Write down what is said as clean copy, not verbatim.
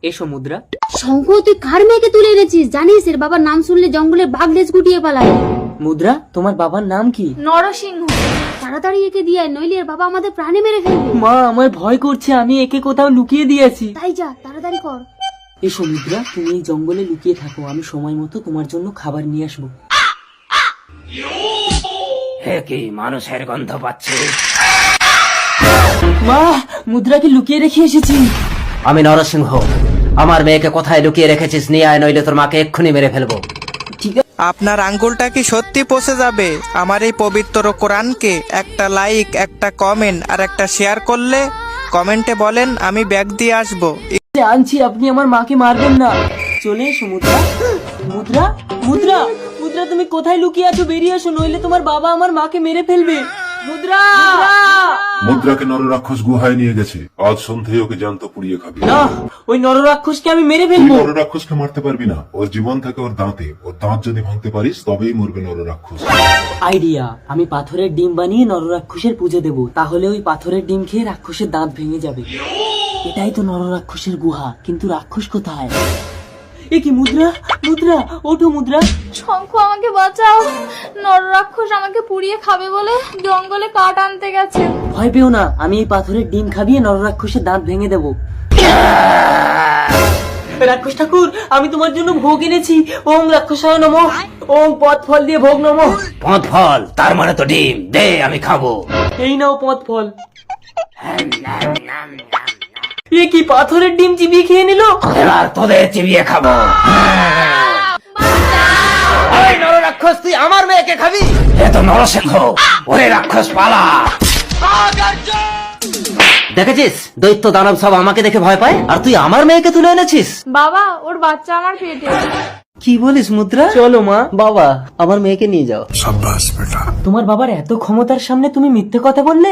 এসো মুদ্রা। শঙ্খ, তুই কার মেয়েকে তুলে এনেছিস? জানিস এর বাবার নাম শুনলে জঙ্গলে বাঘ লেজ গুটিয়ে পালায়। মুদ্রা, তোমার বাবার নাম কি? নরসিংহ। তাড়াতাড়ি একে দিয়ে আয়, নইলে এর বাবা আমাদের প্রাণে মেরে ফেলবে। মা, আমার ভয় করছে, আমি একে কোথাও লুকিয়ে দিয়েছি। তাই যা, তাড়াতাড়ি কর। এসো মুদ্রা, তুমি এই জঙ্গলে লুকিয়ে থাকো, আমি সময় মতো তোমার জন্য খাবার নিয়ে আসবো। হে কি মানুষের গন্ধ পাচ্ছি। মা, মুদ্রাকে লুকিয়ে রেখে এসেছি। আমি নরসিংহ, আমার মেয়েকে কোথায় লুকিয়ে রেখেছিস নিয়ে আয়, নইলে তোর মাকে এক্ষুনি মেরে ফেলবো। ঠিক আছে। আপনার আঙ্গুলটা কি সত্যি পচে যাবে আমার এই পবিত্র কোরআনকে? একটা লাইক, একটা কমেন্ট আর একটা শেয়ার করলে কমেন্টে বলেন আমি ব্যাগ দিয়ে আসবো। আনছি, আপনি আমার মাকে মারবেন না। চলে এসো মুদ্রা। মুদ্রা, মুদ্রা, মুদ্রা, তুমি কোথায় লুকিয়ে আছো? বেরিয়ে এসো, নইলে তোমার বাবা আমার মাকে মেরে ফেলবে। মুদ্রা! মুদ্রাকে নররাক্ষস গুহায় নিয়ে গেছে, আজ সন্ধ্যায় ওকে জ্যান্ত পুড়িয়ে খাবি। না, ওই নররাক্ষসকে আমি মেরে তুই ফেলবো। নররাক্ষসকে মারতে পারবি না, ওর জীবন থাকে ওর দাঁতে, ওর দাঁত যদি ভাঙতে পারিস তবেই মরবে নররাক্ষস। আইডিয়া, আমি পাথরের ডিম বানিয়ে নররাক্ষসের পুজো দেব, তাহলে ওই পাথরের ডিম খেয়ে রাক্ষসের দাঁত ভেঙে যাবে। এটাই তো নররাক্ষসের গুহা, কিন্তু রাক্ষস কোথায়? এ কি মুদ্রা? মুদ্রা, ওঠো মুদ্রা। শঙ্খ, আমাকে বাঁচাও। নররাক্ষস আমাকে পুড়িয়ে খাবে বলে জঙ্গলে কাঠ আনতে গেছে। ভয় পেও না, আমি এই পাথরের ডিম খাবিয়ে নররাক্ষসের দাঁত ভেঙে দেব। রাক্ষস ঠাকুর, আমি তোমার জন্য ভোগ এনেছি। ওম রাক্ষসায় নমঃ, ওম পদ ফল দিয়ে ভোগ নমঃ। পথ ফল, তার মানে তো ডিম, দে আমি খাবো। এই নাও পদ ফল। এ কি, পাথরের ডিম চিবিয়ে খেয়ে নিল? এবার তোদের চিবিয়ে খাবো। এই নররাক্ষস, তুই আমার মেয়েকে খাবি? এ তো নরসিংহ, ওরে রাক্ষস পালা। দেখেছিস, দৈত্য দানব সব আমাকে দেখে ভয় পায়, আর তুই আমার মেয়েকে তুলে এনেছিস। বাবা, ওর বাচ্চা আমার পেটে। কি বলিস মুদ্রা? চলো মা। বাবা, আমার মেয়েকে নিয়ে যাও। তোমার বাবার এত ক্ষমতার সামনে তুমি মিথ্যে কথা বললে?